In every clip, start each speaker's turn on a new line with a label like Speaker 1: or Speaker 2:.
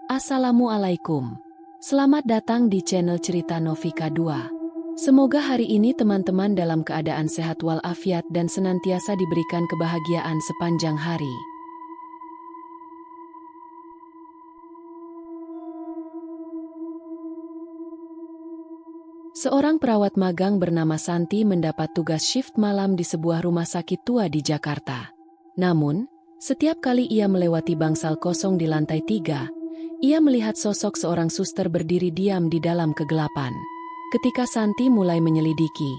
Speaker 1: Assalamualaikum. Selamat datang di channel Cerita Novika 2. Semoga hari ini teman-teman dalam keadaan sehat walafiat dan senantiasa diberikan kebahagiaan sepanjang hari. Seorang perawat magang bernama Santi mendapat tugas shift malam di sebuah rumah sakit tua di Jakarta. Namun, setiap kali ia melewati bangsal kosong di lantai 3, ia melihat sosok seorang suster berdiri diam di dalam kegelapan. Ketika Santi mulai menyelidiki,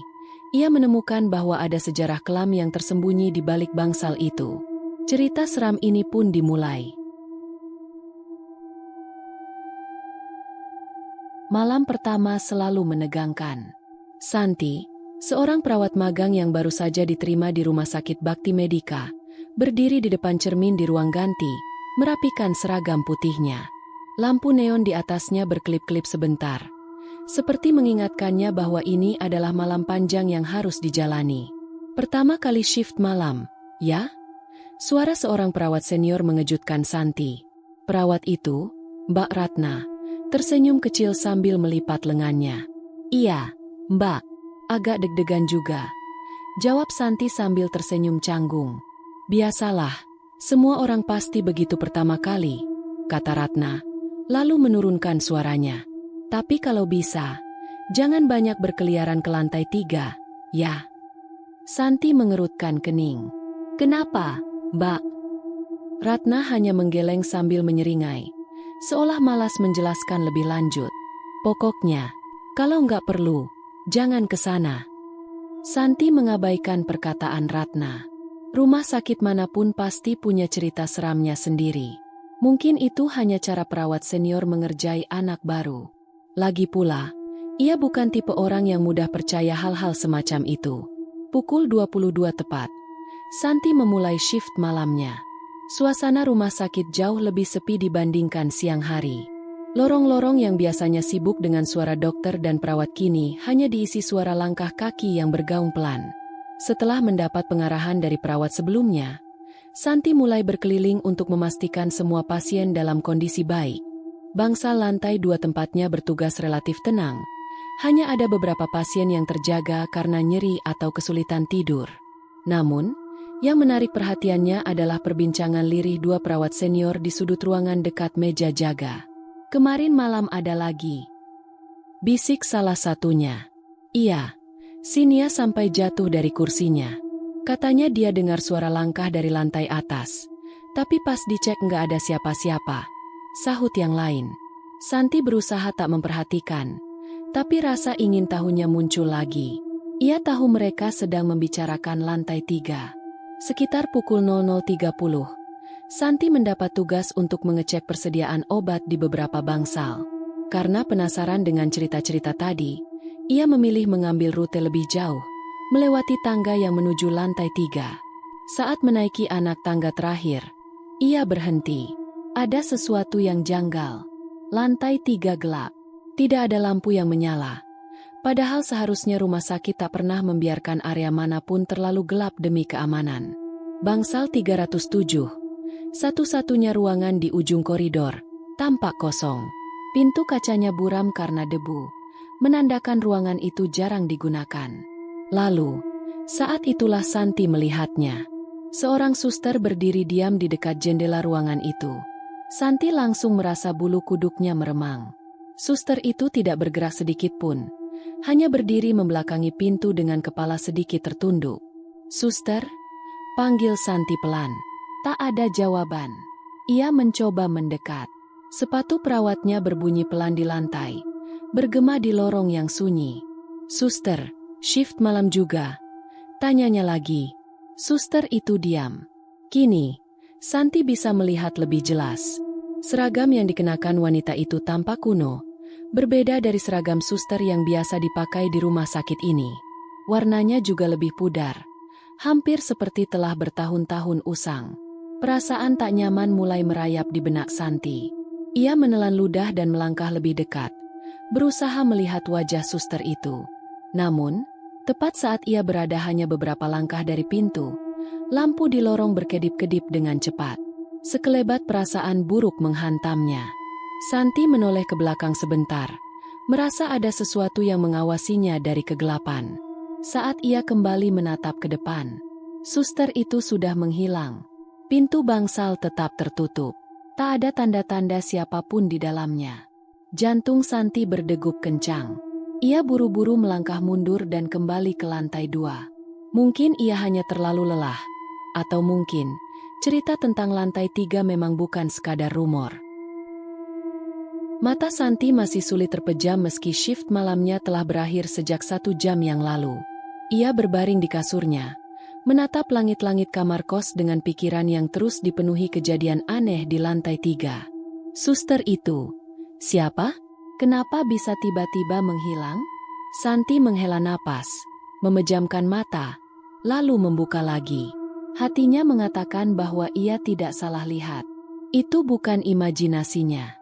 Speaker 1: ia menemukan bahwa ada sejarah kelam yang tersembunyi di balik bangsal itu. Cerita seram ini pun dimulai. Malam pertama selalu menegangkan. Santi, seorang perawat magang yang baru saja diterima di Rumah Sakit Bakti Medika, berdiri di depan cermin di ruang ganti, merapikan seragam putihnya. Lampu neon di atasnya berkelip-kelip sebentar, seperti mengingatkannya bahwa ini adalah malam panjang yang harus dijalani. Pertama kali shift malam, ya? Suara seorang perawat senior mengejutkan Santi. Perawat itu, Mbak Ratna, tersenyum kecil sambil melipat lengannya. Iya, Mbak. Agak deg-degan juga, jawab Santi sambil tersenyum canggung. Biasalah, semua orang pasti begitu pertama kali, kata Ratna, lalu menurunkan suaranya. Tapi kalau bisa, jangan banyak berkeliaran ke lantai 3, ya. Santi mengerutkan kening. Kenapa, Mbak? Ratna hanya menggeleng sambil menyeringai, seolah malas menjelaskan lebih lanjut. Pokoknya, kalau nggak perlu, jangan ke sana. Santi mengabaikan perkataan Ratna. Rumah sakit manapun pasti punya cerita seramnya sendiri. Mungkin itu hanya cara perawat senior mengerjai anak baru. Lagi pula, ia bukan tipe orang yang mudah percaya hal-hal semacam itu. Pukul 22 tepat, Santi memulai shift malamnya. Suasana rumah sakit jauh lebih sepi dibandingkan siang hari. Lorong-lorong yang biasanya sibuk dengan suara dokter dan perawat kini hanya diisi suara langkah kaki yang bergaung pelan. Setelah mendapat pengarahan dari perawat sebelumnya, Santi mulai berkeliling untuk memastikan semua pasien dalam kondisi baik. Bangsal lantai 2 tempatnya bertugas relatif tenang. Hanya ada beberapa pasien yang terjaga karena nyeri atau kesulitan tidur. Namun, yang menarik perhatiannya adalah perbincangan lirih dua perawat senior di sudut ruangan dekat meja jaga. Kemarin malam ada lagi, bisik salah satunya. Iya, Sinia sampai jatuh dari kursinya. Katanya dia dengar suara langkah dari lantai atas. Tapi pas dicek nggak ada siapa-siapa, sahut yang lain. Santi berusaha tak memperhatikan, tapi rasa ingin tahunya muncul lagi. Ia tahu mereka sedang membicarakan lantai 3. Sekitar pukul 00.30, Santi mendapat tugas untuk mengecek persediaan obat di beberapa bangsal. Karena penasaran dengan cerita-cerita tadi, ia memilih mengambil rute lebih jauh, melewati tangga yang menuju lantai 3. Saat menaiki anak tangga terakhir, ia berhenti. Ada sesuatu yang janggal. Lantai 3 gelap. Tidak ada lampu yang menyala. Padahal seharusnya rumah sakit tak pernah membiarkan area manapun terlalu gelap demi keamanan. Bangsal 307. Satu-satunya ruangan di ujung koridor, tampak kosong. Pintu kacanya buram karena debu, menandakan ruangan itu jarang digunakan. Lalu, saat itulah Santi melihatnya. Seorang suster berdiri diam di dekat jendela ruangan itu. Santi langsung merasa bulu kuduknya meremang. Suster itu tidak bergerak sedikit pun, hanya berdiri membelakangi pintu dengan kepala sedikit tertunduk. Suster, panggil Santi pelan. Tak ada jawaban. Ia mencoba mendekat. Sepatu perawatnya berbunyi pelan di lantai, bergema di lorong yang sunyi. Suster, shift malam juga? Tanyanya lagi. Suster itu diam. Kini, Santi bisa melihat lebih jelas. Seragam yang dikenakan wanita itu tampak kuno, berbeda dari seragam suster yang biasa dipakai di rumah sakit ini. Warnanya juga lebih pudar, hampir seperti telah bertahun-tahun usang. Perasaan tak nyaman mulai merayap di benak Santi. Ia menelan ludah dan melangkah lebih dekat, berusaha melihat wajah suster itu. Namun, tepat saat ia berada hanya beberapa langkah dari pintu, lampu di lorong berkedip-kedip dengan cepat. Sekelebat perasaan buruk menghantamnya. Santi menoleh ke belakang sebentar, merasa ada sesuatu yang mengawasinya dari kegelapan. Saat ia kembali menatap ke depan, suster itu sudah menghilang. Pintu bangsal tetap tertutup. Tak ada tanda-tanda siapapun di dalamnya. Jantung Santi berdegup kencang. Ia buru-buru melangkah mundur dan kembali ke lantai 2. Mungkin ia hanya terlalu lelah. Atau mungkin, cerita tentang lantai 3 memang bukan sekadar rumor. Mata Santi masih sulit terpejam meski shift malamnya telah berakhir sejak 1 jam yang lalu. Ia berbaring di kasurnya, menatap langit-langit kamar kos dengan pikiran yang terus dipenuhi kejadian aneh di lantai 3. Suster itu, siapa? Kenapa bisa tiba-tiba menghilang? Santi menghela napas, memejamkan mata, lalu membuka lagi. Hatinya mengatakan bahwa ia tidak salah lihat. Itu bukan imajinasinya.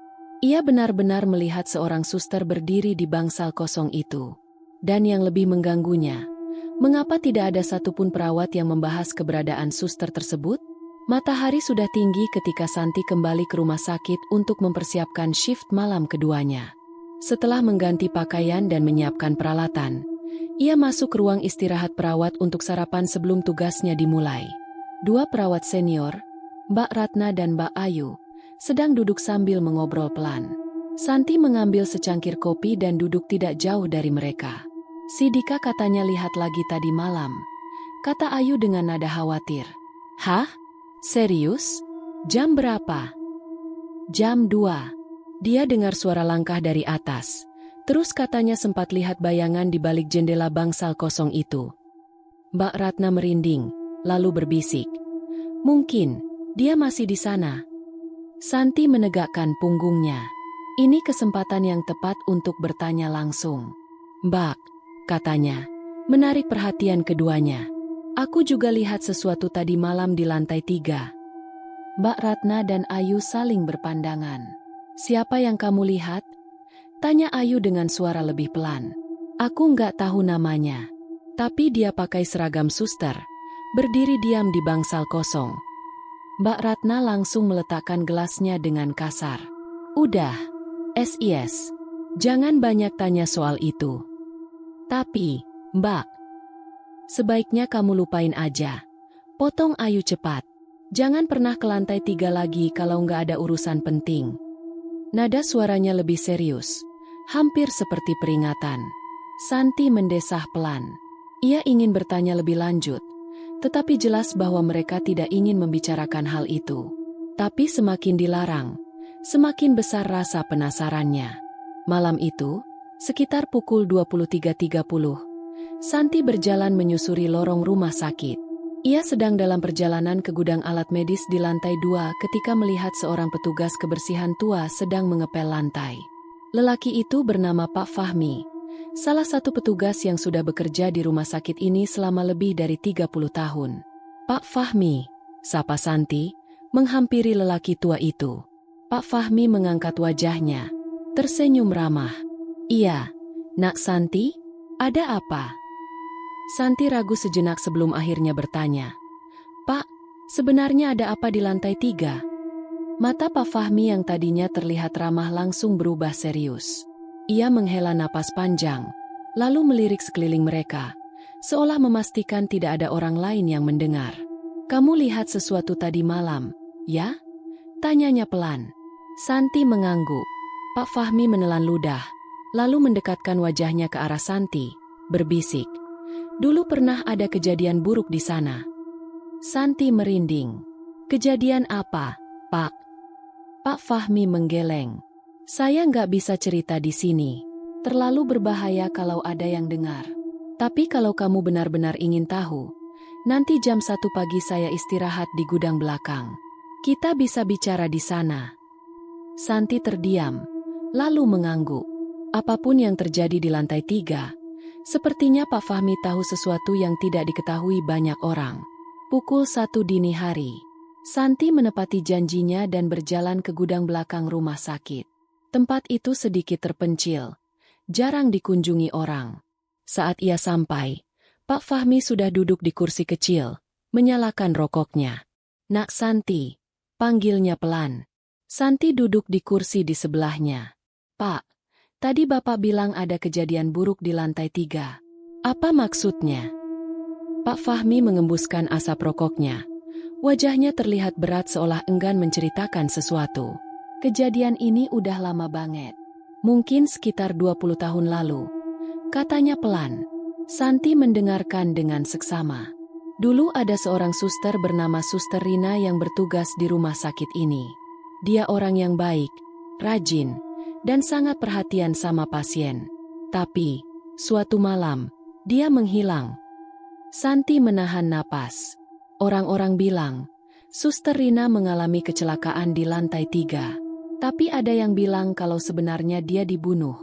Speaker 1: Ia benar-benar melihat seorang suster berdiri di bangsal kosong itu. Dan yang lebih mengganggunya, mengapa tidak ada satupun perawat yang membahas keberadaan suster tersebut? Matahari sudah tinggi ketika Santi kembali ke rumah sakit untuk mempersiapkan shift malam keduanya. Setelah mengganti pakaian dan menyiapkan peralatan, ia masuk ke ruang istirahat perawat untuk sarapan sebelum tugasnya dimulai. 2 perawat senior, Mbak Ratna dan Mbak Ayu, sedang duduk sambil mengobrol pelan. Santi mengambil secangkir kopi dan duduk tidak jauh dari mereka. "Si Dika katanya lihat lagi tadi malam," kata Ayu dengan nada khawatir. "Hah? Serius? Jam berapa?" "Jam 2. Dia dengar suara langkah dari atas. Terus katanya sempat lihat bayangan di balik jendela bangsal kosong itu." Mbak Ratna merinding, lalu berbisik, "Mungkin dia masih di sana." Santi menegakkan punggungnya. Ini kesempatan yang tepat untuk bertanya langsung. "Mbak," katanya, menarik perhatian keduanya. "Aku juga lihat sesuatu tadi malam di lantai 3. Mbak Ratna dan Ayu saling berpandangan. "Siapa yang kamu lihat?" tanya Ayu dengan suara lebih pelan. "Aku nggak tahu namanya. Tapi dia pakai seragam suster, berdiri diam di bangsal kosong." Mbak Ratna langsung meletakkan gelasnya dengan kasar. "Udah, SIS. Jangan banyak tanya soal itu. Tapi, Mbak, sebaiknya kamu lupain aja." Potong Ayu cepat. "Jangan pernah ke lantai 3 lagi kalau nggak ada urusan penting." Nada suaranya lebih serius, hampir seperti peringatan. Santi mendesah pelan. Ia ingin bertanya lebih lanjut, tetapi jelas bahwa mereka tidak ingin membicarakan hal itu. Tapi semakin dilarang, semakin besar rasa penasarannya. Malam itu, sekitar pukul 23.30, Santi berjalan menyusuri lorong rumah sakit. Ia sedang dalam perjalanan ke gudang alat medis di lantai 2 ketika melihat seorang petugas kebersihan tua sedang mengepel lantai. Lelaki itu bernama Pak Fahmi, salah satu petugas yang sudah bekerja di rumah sakit ini selama lebih dari 30 tahun. "Pak Fahmi," sapa Santi, menghampiri lelaki tua itu. Pak Fahmi mengangkat wajahnya, tersenyum ramah. "Iya, Nak Santi, ada apa?" Santi ragu sejenak sebelum akhirnya bertanya. "Pak, sebenarnya ada apa di lantai 3? Mata Pak Fahmi yang tadinya terlihat ramah langsung berubah serius. Ia menghela napas panjang, lalu melirik sekeliling mereka, seolah memastikan tidak ada orang lain yang mendengar. "Kamu lihat sesuatu tadi malam, ya?" tanyanya pelan. Santi mengangguk. Pak Fahmi menelan ludah, lalu mendekatkan wajahnya ke arah Santi, berbisik, "Dulu pernah ada kejadian buruk di sana." Santi merinding. "Kejadian apa, Pak?" Pak Fahmi menggeleng. "Saya nggak bisa cerita di sini. Terlalu berbahaya kalau ada yang dengar. Tapi kalau kamu benar-benar ingin tahu, nanti jam 1 pagi saya istirahat di gudang belakang. Kita bisa bicara di sana." Santi terdiam, lalu mengangguk. Apapun yang terjadi di lantai 3, sepertinya Pak Fahmi tahu sesuatu yang tidak diketahui banyak orang. Pukul 1 dini hari, Santi menepati janjinya dan berjalan ke gudang belakang rumah sakit. Tempat itu sedikit terpencil, jarang dikunjungi orang. Saat ia sampai, Pak Fahmi sudah duduk di kursi kecil, menyalakan rokoknya. "Nak Santi," panggilnya pelan. Santi duduk di kursi di sebelahnya. Pak, tadi Bapak bilang ada kejadian buruk di lantai 3. Apa maksudnya? Pak Fahmi mengembuskan asap rokoknya. Wajahnya terlihat berat seolah enggan menceritakan sesuatu. Kejadian ini udah lama banget. Mungkin sekitar 20 tahun lalu. Katanya pelan. Santi mendengarkan dengan seksama. Dulu ada seorang suster bernama Suster Rina yang bertugas di rumah sakit ini. Dia orang yang baik, rajin, dan sangat perhatian sama pasien. Tapi, suatu malam, dia menghilang. Santi menahan napas. Orang-orang bilang, Suster Rina mengalami kecelakaan di lantai 3. Tapi ada yang bilang kalau sebenarnya dia dibunuh.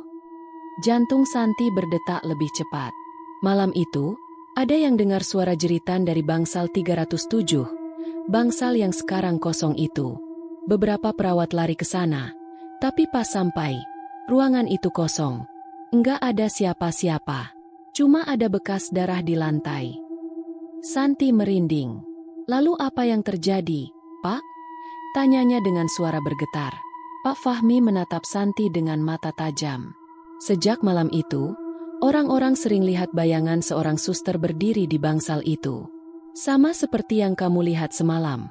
Speaker 1: Jantung Santi berdetak lebih cepat. Malam itu, ada yang dengar suara jeritan dari bangsal 307. Bangsal yang sekarang kosong itu. Beberapa perawat lari ke sana. Tapi pas sampai, ruangan itu kosong. Enggak ada siapa-siapa. Cuma ada bekas darah di lantai. Santi merinding. Lalu apa yang terjadi, Pak? Tanyanya dengan suara bergetar. Pak Fahmi menatap Santi dengan mata tajam. Sejak malam itu, orang-orang sering lihat bayangan seorang suster berdiri di bangsal itu. Sama seperti yang kamu lihat semalam.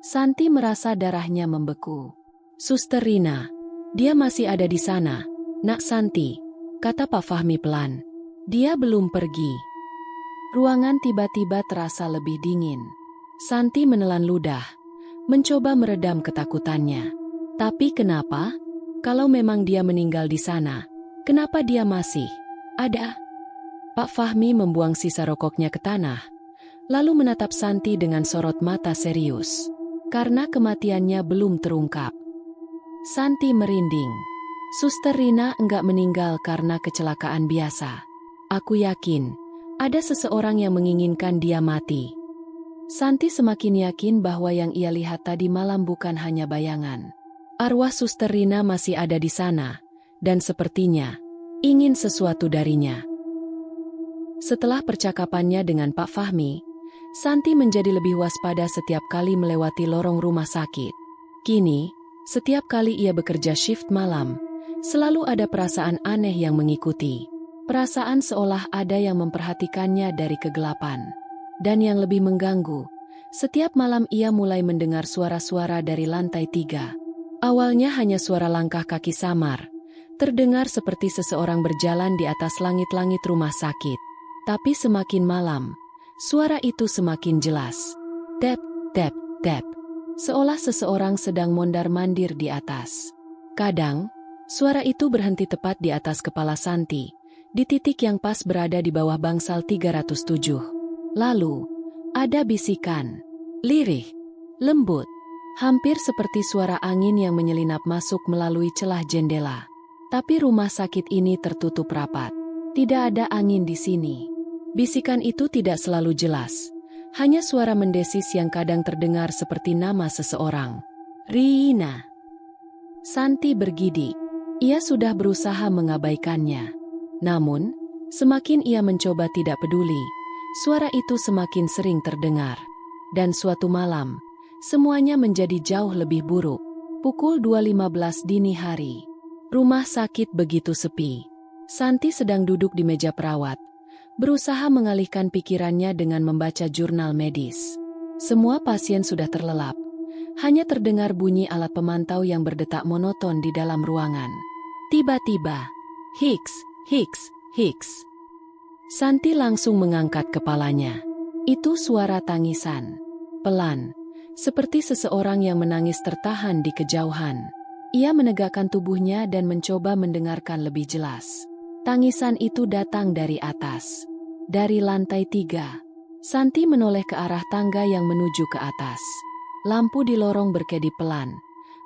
Speaker 1: Santi merasa darahnya membeku. Suster Rina, dia masih ada di sana. Nak Santi, kata Pak Fahmi pelan. Dia belum pergi. Ruangan tiba-tiba terasa lebih dingin. Santi menelan ludah, mencoba meredam ketakutannya. Tapi kenapa? Kalau memang dia meninggal di sana, kenapa dia masih ada? Pak Fahmi membuang sisa rokoknya ke tanah, lalu menatap Santi dengan sorot mata serius. Karena kematiannya belum terungkap. Santi merinding. Suster Rina enggak meninggal karena kecelakaan biasa. Aku yakin, ada seseorang yang menginginkan dia mati. Santi semakin yakin bahwa yang ia lihat tadi malam bukan hanya bayangan. Arwah Suster Rina masih ada di sana, dan sepertinya ingin sesuatu darinya. Setelah percakapannya dengan Pak Fahmi, Santi menjadi lebih waspada setiap kali melewati lorong rumah sakit. Kini, setiap kali ia bekerja shift malam, selalu ada perasaan aneh yang mengikuti. Perasaan seolah ada yang memperhatikannya dari kegelapan. Dan yang lebih mengganggu, setiap malam ia mulai mendengar suara-suara dari lantai 3. Awalnya hanya suara langkah kaki samar, terdengar seperti seseorang berjalan di atas langit-langit rumah sakit. Tapi semakin malam, suara itu semakin jelas. Tap, tap, tap. Seolah seseorang sedang mondar-mandir di atas. Kadang, suara itu berhenti tepat di atas kepala Santi, di titik yang pas berada di bawah bangsal 307. Lalu, ada bisikan, lirih, lembut, hampir seperti suara angin yang menyelinap masuk melalui celah jendela. Tapi rumah sakit ini tertutup rapat. Tidak ada angin di sini. Bisikan itu tidak selalu jelas. Hanya suara mendesis yang kadang terdengar seperti nama seseorang. Rina. Santi bergidik. Ia sudah berusaha mengabaikannya. Namun, semakin ia mencoba tidak peduli, suara itu semakin sering terdengar. Dan suatu malam, semuanya menjadi jauh lebih buruk. Pukul 2.15 dini hari. Rumah sakit begitu sepi. Santi sedang duduk di meja perawat, berusaha mengalihkan pikirannya dengan membaca jurnal medis. Semua pasien sudah terlelap. Hanya terdengar bunyi alat pemantau yang berdetak monoton di dalam ruangan. Tiba-tiba, hiks, hiks, hiks. Santi langsung mengangkat kepalanya. Itu suara tangisan. Pelan, seperti seseorang yang menangis tertahan di kejauhan. Ia menegakkan tubuhnya dan mencoba mendengarkan lebih jelas. Tangisan itu datang dari atas. Dari lantai 3. Santi menoleh ke arah tangga yang menuju ke atas. Lampu di lorong berkedip pelan,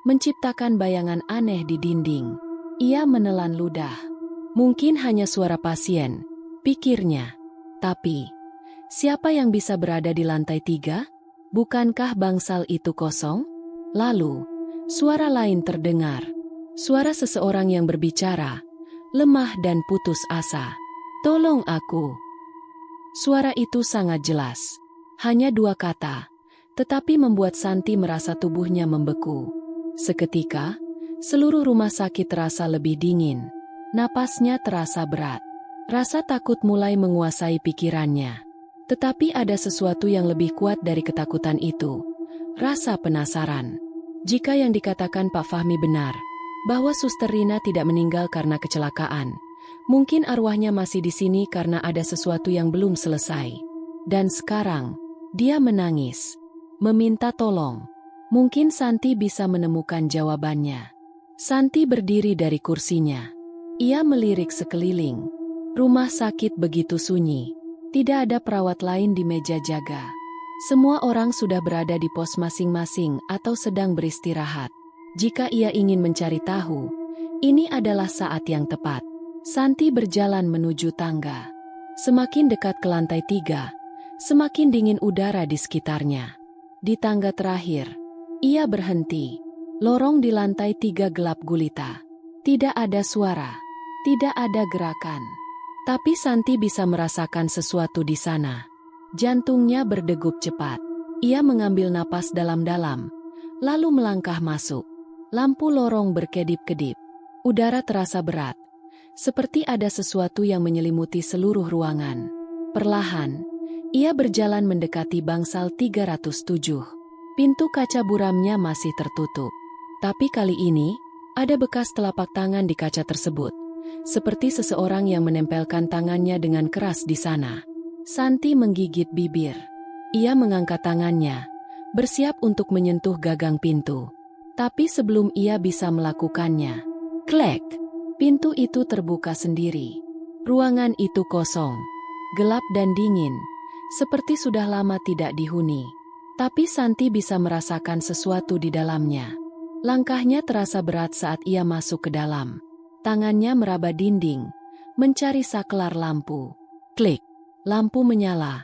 Speaker 1: menciptakan bayangan aneh di dinding. Ia menelan ludah. Mungkin hanya suara pasien, pikirnya. Tapi, siapa yang bisa berada di lantai 3? Bukankah bangsal itu kosong? Lalu, suara lain terdengar. Suara seseorang yang berbicara, lemah dan putus asa. Tolong aku. Suara itu sangat jelas. Hanya 2 kata, tetapi membuat Santi merasa tubuhnya membeku. Seketika, seluruh rumah sakit terasa lebih dingin. Napasnya terasa berat. Rasa takut mulai menguasai pikirannya. Tetapi ada sesuatu yang lebih kuat dari ketakutan itu. Rasa penasaran. Jika yang dikatakan Pak Fahmi benar, bahwa Suster Rina tidak meninggal karena kecelakaan, mungkin arwahnya masih di sini karena ada sesuatu yang belum selesai. Dan sekarang, dia menangis, meminta tolong. Mungkin Santi bisa menemukan jawabannya. Santi berdiri dari kursinya. Ia melirik sekeliling. Rumah sakit begitu sunyi. Tidak ada perawat lain di meja jaga. Semua orang sudah berada di pos masing-masing atau sedang beristirahat. Jika ia ingin mencari tahu, ini adalah saat yang tepat. Santi berjalan menuju tangga. Semakin dekat ke lantai 3, semakin dingin udara di sekitarnya. Di tangga terakhir, ia berhenti. Lorong di lantai 3 gelap gulita. Tidak ada suara, tidak ada gerakan. Tapi Santi bisa merasakan sesuatu di sana. Jantungnya berdegup cepat. Ia mengambil napas dalam-dalam, lalu melangkah masuk. Lampu lorong berkedip-kedip. Udara terasa berat, seperti ada sesuatu yang menyelimuti seluruh ruangan. Perlahan, ia berjalan mendekati bangsal 307. Pintu kaca buramnya masih tertutup. Tapi kali ini, ada bekas telapak tangan di kaca tersebut. Seperti seseorang yang menempelkan tangannya dengan keras di sana. Santi menggigit bibir. Ia mengangkat tangannya, bersiap untuk menyentuh gagang pintu. Tapi sebelum ia bisa melakukannya, klek! Pintu itu terbuka sendiri. Ruangan itu kosong, gelap dan dingin, seperti sudah lama tidak dihuni. Tapi Santi bisa merasakan sesuatu di dalamnya. Langkahnya terasa berat saat ia masuk ke dalam. Tangannya meraba dinding, mencari saklar lampu. Klik! Lampu menyala,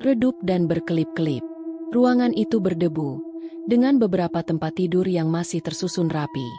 Speaker 1: redup dan berkelip-kelip. Ruangan itu berdebu, dengan beberapa tempat tidur yang masih tersusun rapi.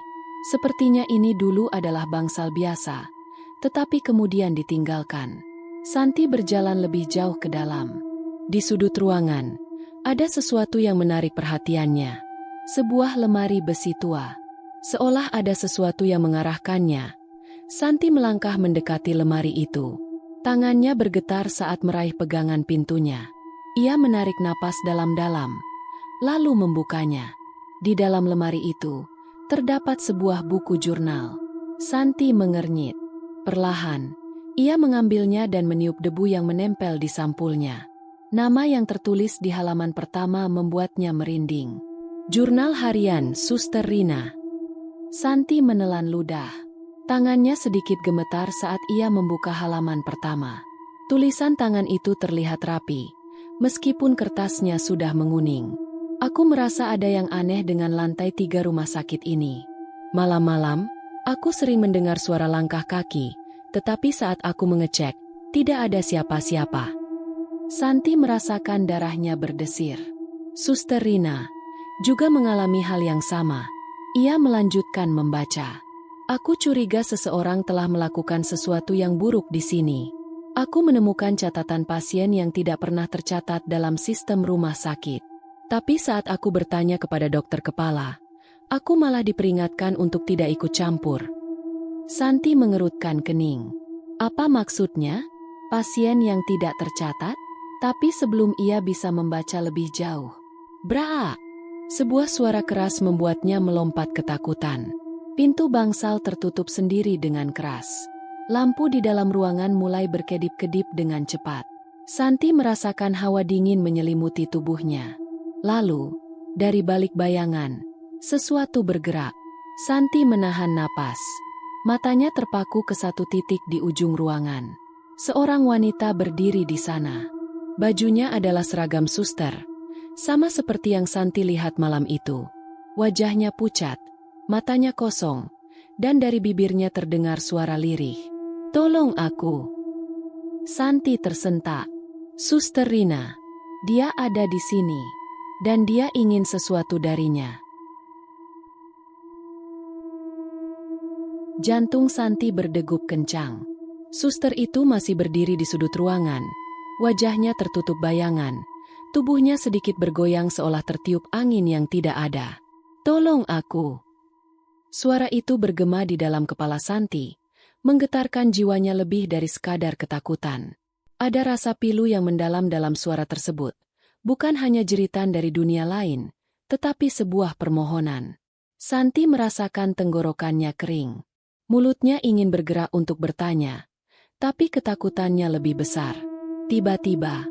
Speaker 1: Sepertinya ini dulu adalah bangsal biasa, tetapi kemudian ditinggalkan. Santi berjalan lebih jauh ke dalam. Di sudut ruangan, ada sesuatu yang menarik perhatiannya. Sebuah lemari besi tua. Seolah ada sesuatu yang mengarahkannya. Santi melangkah mendekati lemari itu. Tangannya bergetar saat meraih pegangan pintunya. Ia menarik napas dalam-dalam, lalu membukanya. Di dalam lemari itu, terdapat sebuah buku jurnal. Santi mengernyit. Perlahan, ia mengambilnya dan meniup debu yang menempel di sampulnya. Nama yang tertulis di halaman pertama membuatnya merinding. Jurnal Harian Suster Rina. Santi menelan ludah. Tangannya sedikit gemetar saat ia membuka halaman pertama. Tulisan tangan itu terlihat rapi, meskipun kertasnya sudah menguning. Aku merasa ada yang aneh dengan lantai 3 rumah sakit ini. Malam-malam, aku sering mendengar suara langkah kaki, tetapi saat aku mengecek, tidak ada siapa-siapa. Santi merasakan darahnya berdesir. Suster Rina juga mengalami hal yang sama. Ia melanjutkan membaca. Aku curiga seseorang telah melakukan sesuatu yang buruk di sini. Aku menemukan catatan pasien yang tidak pernah tercatat dalam sistem rumah sakit. Tapi saat aku bertanya kepada dokter kepala, aku malah diperingatkan untuk tidak ikut campur. Santi mengerutkan kening. Apa maksudnya? Pasien yang tidak tercatat? Tapi sebelum ia bisa membaca lebih jauh, bra! Sebuah suara keras membuatnya melompat ketakutan. Pintu bangsal tertutup sendiri dengan keras. Lampu di dalam ruangan mulai berkedip-kedip dengan cepat. Santi merasakan hawa dingin menyelimuti tubuhnya. Lalu, dari balik bayangan, sesuatu bergerak. Santi menahan napas. Matanya terpaku ke satu titik di ujung ruangan. Seorang wanita berdiri di sana. Bajunya adalah seragam suster, sama seperti yang Santi lihat malam itu. Wajahnya pucat, matanya kosong, dan dari bibirnya terdengar suara lirih. Tolong aku. Santi tersentak. Suster Rina, dia ada di sini, dan dia ingin sesuatu darinya. Jantung Santi berdegup kencang. Suster itu masih berdiri di sudut ruangan. Wajahnya tertutup bayangan. Tubuhnya sedikit bergoyang seolah tertiup angin yang tidak ada. Tolong aku. Suara itu bergema di dalam kepala Santi, menggetarkan jiwanya lebih dari sekadar ketakutan. Ada rasa pilu yang mendalam dalam suara tersebut, bukan hanya jeritan dari dunia lain, tetapi sebuah permohonan. Santi merasakan tenggorokannya kering. Mulutnya ingin bergerak untuk bertanya, tapi ketakutannya lebih besar. Tiba-tiba,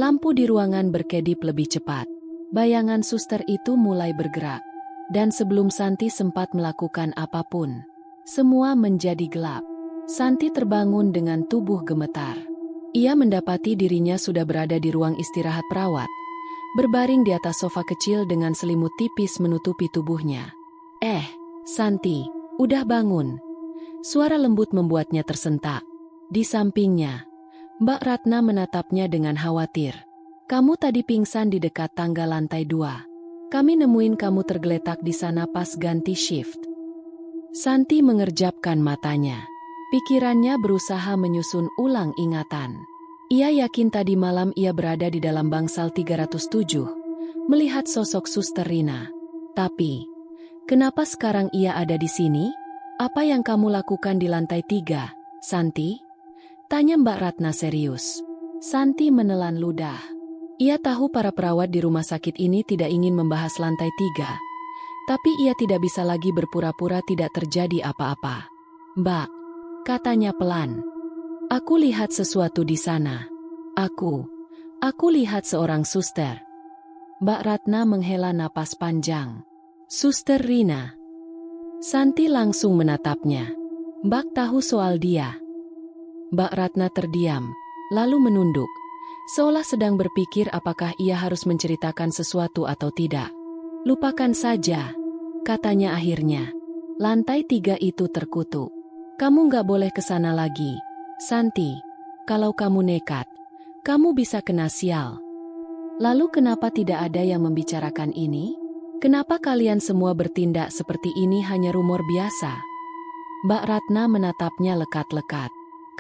Speaker 1: lampu di ruangan berkedip lebih cepat. Bayangan suster itu mulai bergerak. Dan sebelum Santi sempat melakukan apapun, semua menjadi gelap. Santi terbangun dengan tubuh gemetar. Ia mendapati dirinya sudah berada di ruang istirahat perawat, berbaring di atas sofa kecil dengan selimut tipis menutupi tubuhnya. Santi, udah bangun." Suara lembut membuatnya tersentak. Di sampingnya, Mbak Ratna menatapnya dengan khawatir. "Kamu tadi pingsan di dekat tangga lantai 2. Kami nemuin kamu tergeletak di sana pas ganti shift." Santi mengerjapkan matanya. Pikirannya berusaha menyusun ulang ingatan. Ia yakin tadi malam ia berada di dalam bangsal 307, melihat sosok Suster Rina. Tapi, kenapa sekarang ia ada di sini? "Apa yang kamu lakukan di lantai 3, Santi?" tanya Mbak Ratna serius. Santi menelan ludah. Ia tahu para perawat di rumah sakit ini tidak ingin membahas lantai 3. Tapi ia tidak bisa lagi berpura-pura tidak terjadi apa-apa. "Mbak," katanya pelan, "aku lihat sesuatu di sana. Aku lihat seorang suster." Mbak Ratna menghela napas panjang. "Suster Rina?" Santi langsung menatapnya. "Mbak tahu soal dia?" Mbak Ratna terdiam, lalu menunduk, seolah sedang berpikir apakah ia harus menceritakan sesuatu atau tidak. "Lupakan saja," katanya akhirnya. "Lantai 3 itu terkutuk. Kamu nggak boleh ke sana lagi, Santi. Kalau kamu nekat, kamu bisa kena sial." "Lalu kenapa tidak ada yang membicarakan ini? Kenapa kalian semua bertindak seperti ini hanya rumor biasa?" Mbak Ratna menatapnya lekat-lekat.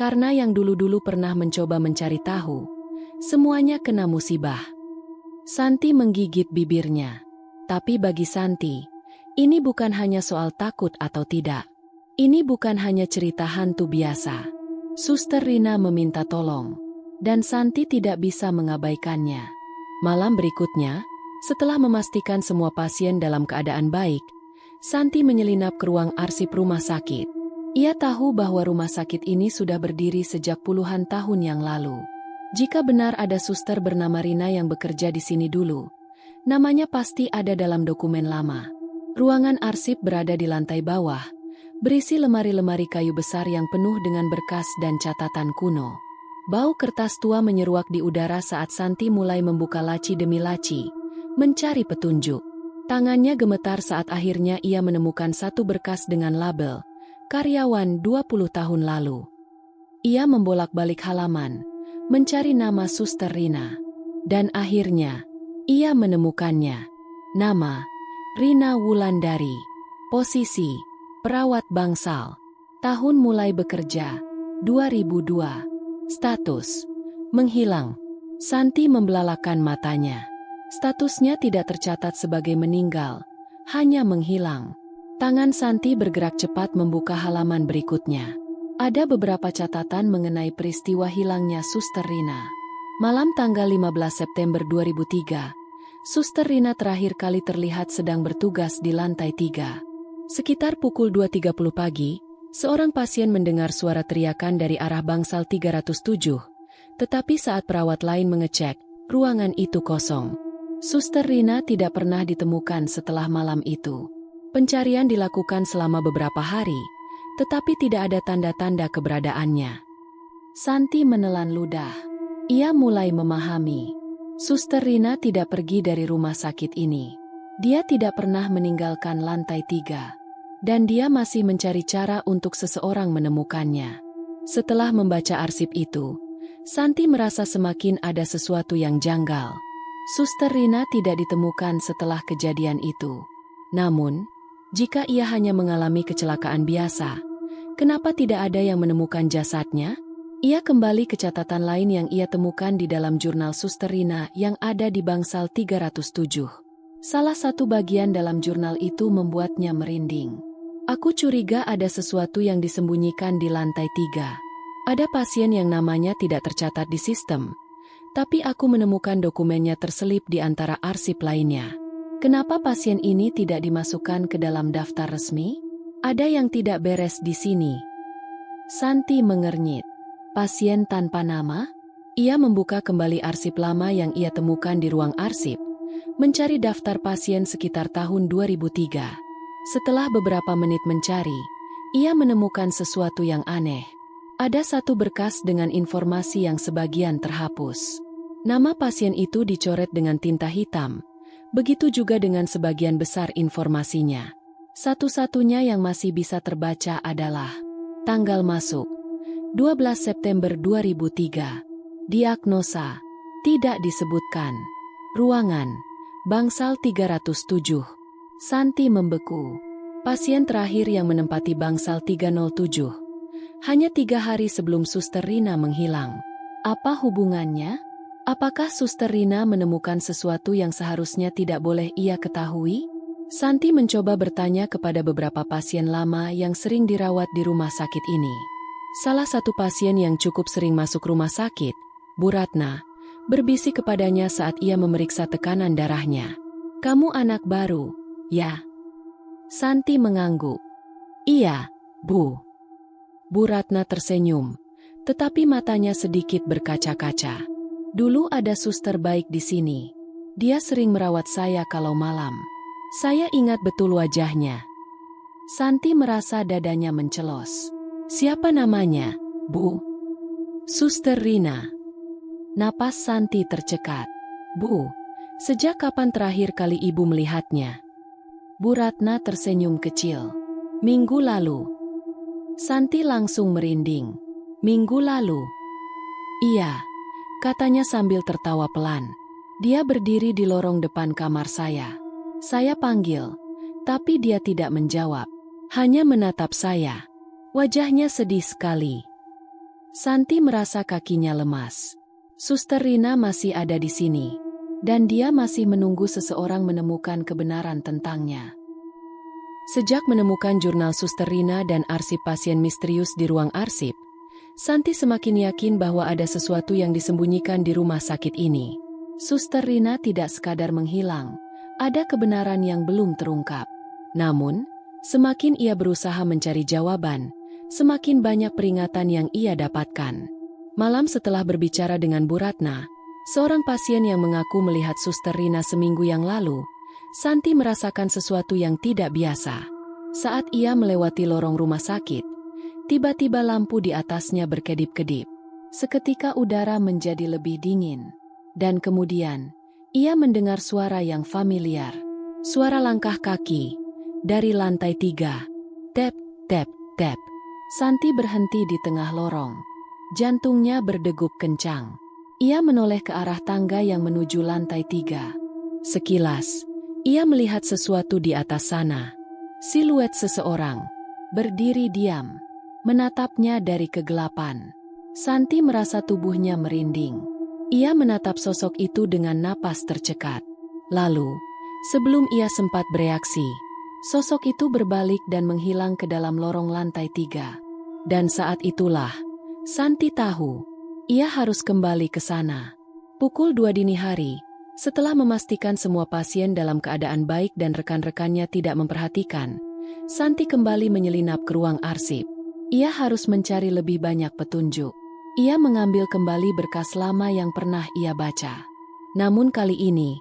Speaker 1: Karena yang dulu-dulu pernah mencoba mencari tahu, semuanya kena musibah. Santi menggigit bibirnya. Tapi bagi Santi, ini bukan hanya soal takut atau tidak. Ini bukan hanya cerita hantu biasa. Suster Rina meminta tolong, dan Santi tidak bisa mengabaikannya. Malam berikutnya, setelah memastikan semua pasien dalam keadaan baik, Santi menyelinap ke ruang arsip rumah sakit. Ia tahu bahwa rumah sakit ini sudah berdiri sejak puluhan tahun yang lalu. Jika benar ada suster bernama Rina yang bekerja di sini dulu, namanya pasti ada dalam dokumen lama. Ruangan arsip berada di lantai bawah, berisi lemari-lemari kayu besar yang penuh dengan berkas dan catatan kuno. Bau kertas tua menyeruak di udara saat Santi mulai membuka laci demi laci, mencari petunjuk. Tangannya gemetar saat akhirnya ia menemukan satu berkas dengan label karyawan 20 tahun lalu. Ia membolak-balik halaman, mencari nama Suster Rina. Dan akhirnya, ia menemukannya. Nama, Rina Wulandari. Posisi, perawat bangsal. Tahun mulai bekerja, 2002. Status, menghilang. Santi membelalakan matanya. Statusnya tidak tercatat sebagai meninggal, hanya menghilang. Tangan Santi bergerak cepat membuka halaman berikutnya. Ada beberapa catatan mengenai peristiwa hilangnya Suster Rina. Malam tanggal 15 September 2003, Suster Rina terakhir kali terlihat sedang bertugas di lantai 3. Sekitar pukul 2.30 pagi, seorang pasien mendengar suara teriakan dari arah bangsal 307. Tetapi saat perawat lain mengecek, ruangan itu kosong. Suster Rina tidak pernah ditemukan setelah malam itu. Pencarian dilakukan selama beberapa hari, tetapi tidak ada tanda-tanda keberadaannya. Santi menelan ludah. Ia mulai memahami. Suster Rina tidak pergi dari rumah sakit ini. Dia tidak pernah meninggalkan lantai 3. Dan dia masih mencari cara untuk seseorang menemukannya. Setelah membaca arsip itu, Santi merasa semakin ada sesuatu yang janggal. Suster Rina tidak ditemukan setelah kejadian itu. Namun, jika ia hanya mengalami kecelakaan biasa, kenapa tidak ada yang menemukan jasadnya? Ia kembali ke catatan lain yang ia temukan di dalam jurnal Suster Rina yang ada di bangsal 307. Salah satu bagian dalam jurnal itu membuatnya merinding. Aku curiga ada sesuatu yang disembunyikan di lantai 3. Ada pasien yang namanya tidak tercatat di sistem, tapi aku menemukan dokumennya terselip di antara arsip lainnya. Kenapa pasien ini tidak dimasukkan ke dalam daftar resmi? Ada yang tidak beres di sini. Santi mengernyit. Pasien tanpa nama? Ia membuka kembali arsip lama yang ia temukan di ruang arsip, mencari daftar pasien sekitar tahun 2003. Setelah beberapa menit mencari, ia menemukan sesuatu yang aneh. Ada satu berkas dengan informasi yang sebagian terhapus. Nama pasien itu dicoret dengan tinta hitam, begitu juga dengan sebagian besar informasinya. Satu-satunya yang masih bisa terbaca adalah tanggal masuk, 12 September 2003. Diagnosa, tidak disebutkan. Ruangan, bangsal 307. Santi membeku. Pasien terakhir yang menempati bangsal 307. Hanya 3 hari sebelum Suster Rina menghilang. Apa hubungannya? Apakah Suster Rina menemukan sesuatu yang seharusnya tidak boleh ia ketahui? Santi mencoba bertanya kepada beberapa pasien lama yang sering dirawat di rumah sakit ini. Salah satu pasien yang cukup sering masuk rumah sakit, Bu Ratna, berbisik kepadanya saat ia memeriksa tekanan darahnya. "Kamu anak baru, ya?" Santi mengangguk. "Iya, Bu." Bu Ratna tersenyum, tetapi matanya sedikit berkaca-kaca. "Dulu ada suster baik di sini. Dia sering merawat saya kalau malam. Saya ingat betul wajahnya." Santi merasa dadanya mencelos. "Siapa namanya, Bu?" "Suster Rina." Napas Santi tercekat. "Bu, sejak kapan terakhir kali ibu melihatnya?" Bu Ratna tersenyum kecil. "Minggu lalu." Santi langsung merinding. "Minggu lalu?" "Iya," katanya sambil tertawa pelan. "Dia berdiri di lorong depan kamar saya. Saya panggil, tapi dia tidak menjawab. Hanya menatap saya. Wajahnya sedih sekali." Santi merasa kakinya lemas. Suster Rina masih ada di sini, dan dia masih menunggu seseorang menemukan kebenaran tentangnya. Sejak menemukan jurnal Suster Rina dan arsip pasien misterius di ruang arsip, Santi semakin yakin bahwa ada sesuatu yang disembunyikan di rumah sakit ini. Suster Rina tidak sekadar menghilang, ada kebenaran yang belum terungkap. Namun, semakin ia berusaha mencari jawaban, semakin banyak peringatan yang ia dapatkan. Malam setelah berbicara dengan Bu Ratna, seorang pasien yang mengaku melihat Suster Rina seminggu yang lalu, Santi merasakan sesuatu yang tidak biasa. Saat ia melewati lorong rumah sakit, tiba-tiba lampu di atasnya berkedip-kedip. Seketika udara menjadi lebih dingin. Dan kemudian, ia mendengar suara yang familiar. Suara langkah kaki dari lantai 3. Tap, tap, tap. Santi berhenti di tengah lorong. Jantungnya berdegup kencang. Ia menoleh ke arah tangga yang menuju lantai 3. Sekilas, ia melihat sesuatu di atas sana. Siluet seseorang berdiri diam, menatapnya dari kegelapan. Santi merasa tubuhnya merinding. Ia menatap sosok itu dengan napas tercekat. Lalu, sebelum ia sempat bereaksi, sosok itu berbalik dan menghilang ke dalam lorong lantai 3. Dan saat itulah, Santi tahu, ia harus kembali ke sana. Pukul 2 dini hari, setelah memastikan semua pasien dalam keadaan baik dan rekan-rekannya tidak memperhatikan, Santi kembali menyelinap ke ruang arsip. Ia harus mencari lebih banyak petunjuk. Ia mengambil kembali berkas lama yang pernah ia baca. Namun kali ini,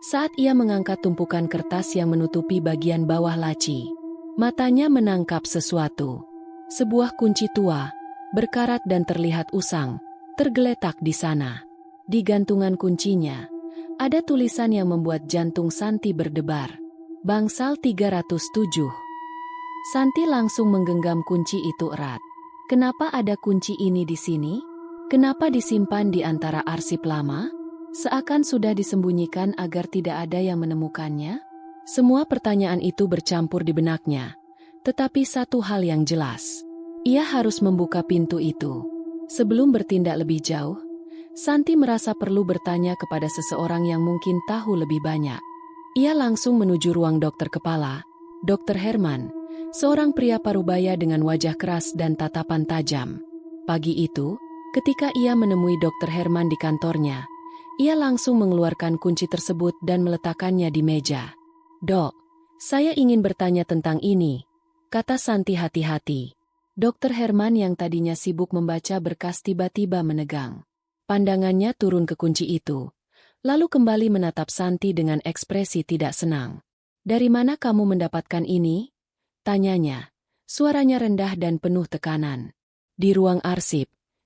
Speaker 1: saat ia mengangkat tumpukan kertas yang menutupi bagian bawah laci, matanya menangkap sesuatu. Sebuah kunci tua, berkarat dan terlihat usang, tergeletak di sana. Di gantungan kuncinya, ada tulisan yang membuat jantung Santi berdebar. Bangsal 307. Santi langsung menggenggam kunci itu erat. Kenapa ada kunci ini di sini? Kenapa disimpan di antara arsip lama? Seakan sudah disembunyikan agar tidak ada yang menemukannya? Semua pertanyaan itu bercampur di benaknya. Tetapi satu hal yang jelas, ia harus membuka pintu itu. Sebelum bertindak lebih jauh, Santi merasa perlu bertanya kepada seseorang yang mungkin tahu lebih banyak. Ia langsung menuju ruang dokter kepala, Dr. Herman, seorang pria parubaya dengan wajah keras dan tatapan tajam. Pagi itu, ketika ia menemui Dr. Herman di kantornya, ia langsung mengeluarkan kunci tersebut dan meletakkannya di meja. "Dok, saya ingin bertanya tentang ini," kata Santi hati-hati. Dr. Herman yang tadinya sibuk membaca berkas tiba-tiba menegang. Pandangannya turun ke kunci itu, lalu kembali menatap Santi dengan ekspresi tidak senang. "Dari mana kamu mendapatkan ini?" tanyanya. Suaranya rendah dan penuh tekanan. "Di ruang arsip,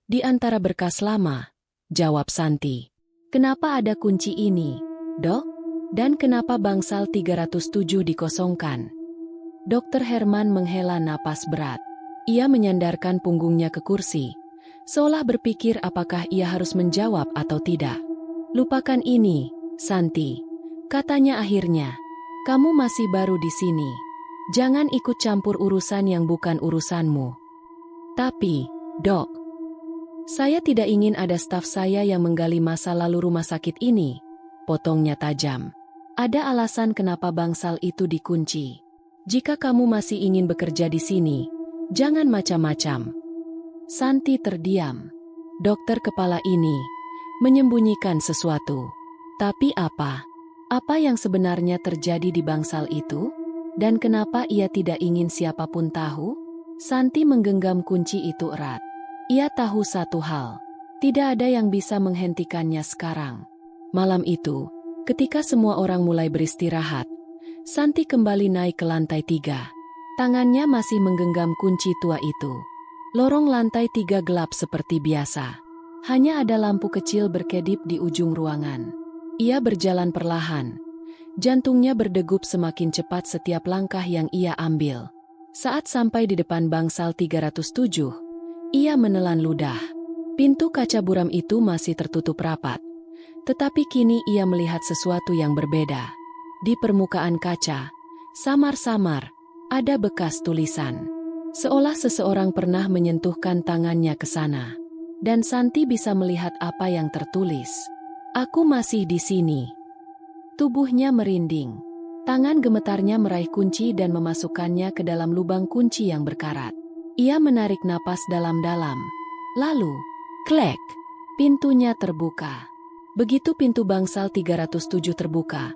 Speaker 1: di antara berkas lama," jawab Santi. "Kenapa ada kunci ini, Dok? Dan kenapa bangsal 307 dikosongkan?" Dr. Herman menghela napas berat. Ia menyandarkan punggungnya ke kursi, seolah berpikir apakah ia harus menjawab atau tidak. "Lupakan ini, Santi," katanya akhirnya. "Kamu masih baru di sini. Jangan ikut campur urusan yang bukan urusanmu." "Tapi, Dok, saya tidak ingin ada staf saya yang menggali masa lalu rumah sakit ini," potongnya tajam. "Ada alasan kenapa bangsal itu dikunci. Jika kamu masih ingin bekerja di sini, jangan macam-macam." Santi terdiam. Dokter kepala ini menyembunyikan sesuatu. Tapi apa? Apa yang sebenarnya terjadi di bangsal itu? Dan kenapa ia tidak ingin siapapun tahu? Santi menggenggam kunci itu erat. Ia tahu satu hal, tidak ada yang bisa menghentikannya sekarang. Malam itu, ketika semua orang mulai beristirahat, Santi kembali naik ke lantai 3. Tangannya masih menggenggam kunci tua itu. Lorong lantai 3 gelap seperti biasa. Hanya ada lampu kecil berkedip di ujung ruangan. Ia berjalan perlahan. Jantungnya berdegup semakin cepat setiap langkah yang ia ambil. Saat sampai di depan bangsal 307, ia menelan ludah. Pintu kaca buram itu masih tertutup rapat. Tetapi kini ia melihat sesuatu yang berbeda. Di permukaan kaca, samar-samar, ada bekas tulisan. Seolah seseorang pernah menyentuhkan tangannya ke sana. Dan Santi bisa melihat apa yang tertulis. "Aku masih di sini." Tubuhnya merinding. Tangan gemetarnya meraih kunci dan memasukkannya ke dalam lubang kunci yang berkarat. Ia menarik napas dalam-dalam. Lalu, klek, pintunya terbuka. Begitu pintu bangsal 307 terbuka,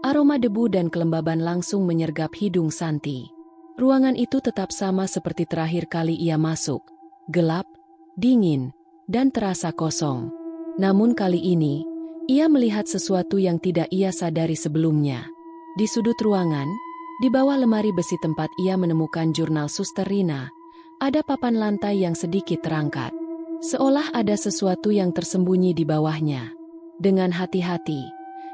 Speaker 1: aroma debu dan kelembaban langsung menyergap hidung Santi. Ruangan itu tetap sama seperti terakhir kali ia masuk. Gelap, dingin, dan terasa kosong. Namun kali ini, ia melihat sesuatu yang tidak ia sadari sebelumnya. Di sudut ruangan, di bawah lemari besi tempat ia menemukan jurnal Suster Rina, ada papan lantai yang sedikit terangkat. Seolah ada sesuatu yang tersembunyi di bawahnya. Dengan hati-hati,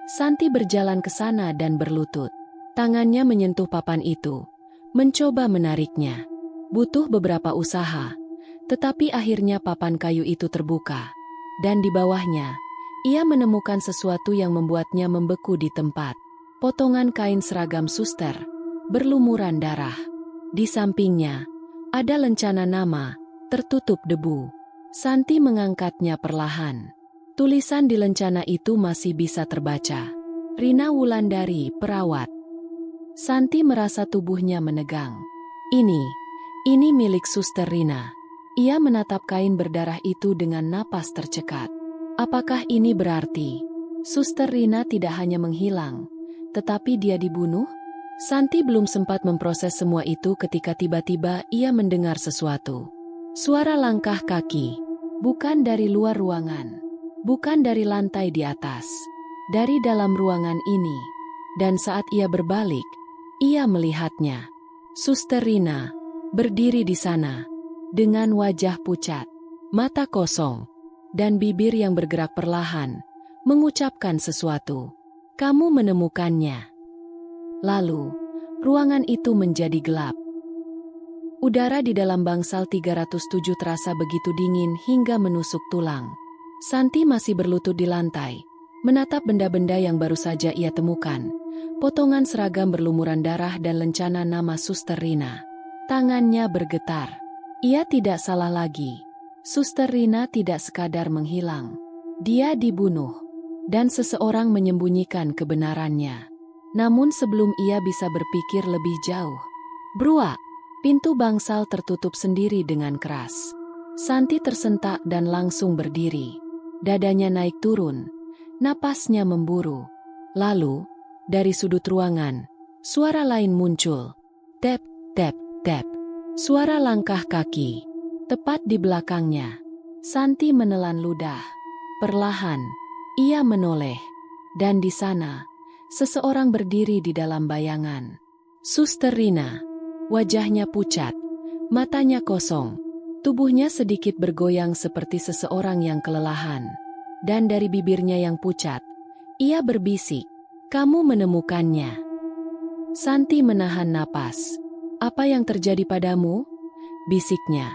Speaker 1: Santi berjalan ke sana dan berlutut. Tangannya menyentuh papan itu, mencoba menariknya. Butuh beberapa usaha, tetapi akhirnya papan kayu itu terbuka. Dan di bawahnya, ia menemukan sesuatu yang membuatnya membeku di tempat. Potongan kain seragam suster, berlumuran darah. Di sampingnya, ada lencana nama, tertutup debu. Santi mengangkatnya perlahan. Tulisan di lencana itu masih bisa terbaca. "Rina Wulandari, perawat." Santi merasa tubuhnya menegang. Ini milik Suster Rina. Ia menatap kain berdarah itu dengan napas tercekat. Apakah ini berarti Suster Rina tidak hanya menghilang, tetapi dia dibunuh? Santi belum sempat memproses semua itu ketika tiba-tiba ia mendengar sesuatu. Suara langkah kaki, bukan dari luar ruangan, bukan dari lantai di atas, dari dalam ruangan ini. Dan saat ia berbalik, ia melihatnya. Suster Rina berdiri di sana, dengan wajah pucat, mata kosong, dan bibir yang bergerak perlahan, mengucapkan sesuatu. "Kamu menemukannya." Lalu, ruangan itu menjadi gelap. Udara di dalam bangsal 307 terasa begitu dingin hingga menusuk tulang. Santi masih berlutut di lantai, menatap benda-benda yang baru saja ia temukan. Potongan seragam berlumuran darah dan lencana nama Suster Rina. Tangannya bergetar. Ia tidak salah lagi. Suster Rina tidak sekadar menghilang. Dia dibunuh. Dan seseorang menyembunyikan kebenarannya. Namun sebelum ia bisa berpikir lebih jauh, "Brua!" Pintu bangsal tertutup sendiri dengan keras. Santi tersentak dan langsung berdiri. Dadanya naik turun. Napasnya memburu. Lalu, dari sudut ruangan, suara lain muncul. Tap, tap, tap. Suara langkah kaki. Tepat di belakangnya. Santi menelan ludah. Perlahan, ia menoleh. Dan di sana, seseorang berdiri di dalam bayangan. Suster Rina. Wajahnya pucat. Matanya kosong. Tubuhnya sedikit bergoyang seperti seseorang yang kelelahan. Dan dari bibirnya yang pucat, ia berbisik, "Kamu menemukannya." Santi menahan napas. "Apa yang terjadi padamu?" bisiknya.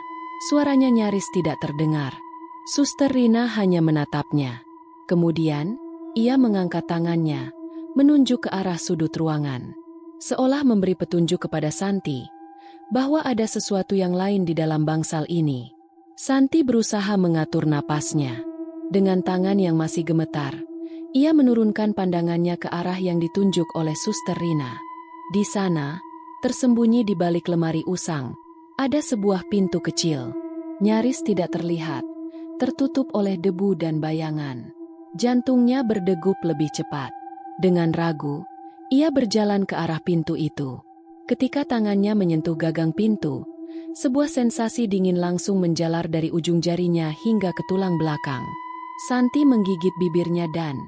Speaker 1: Suaranya nyaris tidak terdengar. Suster Rina hanya menatapnya. Kemudian, ia mengangkat tangannya, menunjuk ke arah sudut ruangan. Seolah memberi petunjuk kepada Santi bahwa ada sesuatu yang lain di dalam bangsal ini. Santi berusaha mengatur napasnya. Dengan tangan yang masih gemetar, ia menurunkan pandangannya ke arah yang ditunjuk oleh Suster Rina. Di sana, tersembunyi di balik lemari usang, ada sebuah pintu kecil. Nyaris tidak terlihat, tertutup oleh debu dan bayangan. Jantungnya berdegup lebih cepat. Dengan ragu, ia berjalan ke arah pintu itu. Ketika tangannya menyentuh gagang pintu, sebuah sensasi dingin langsung menjalar dari ujung jarinya hingga ke tulang belakang. Santi menggigit bibirnya dan,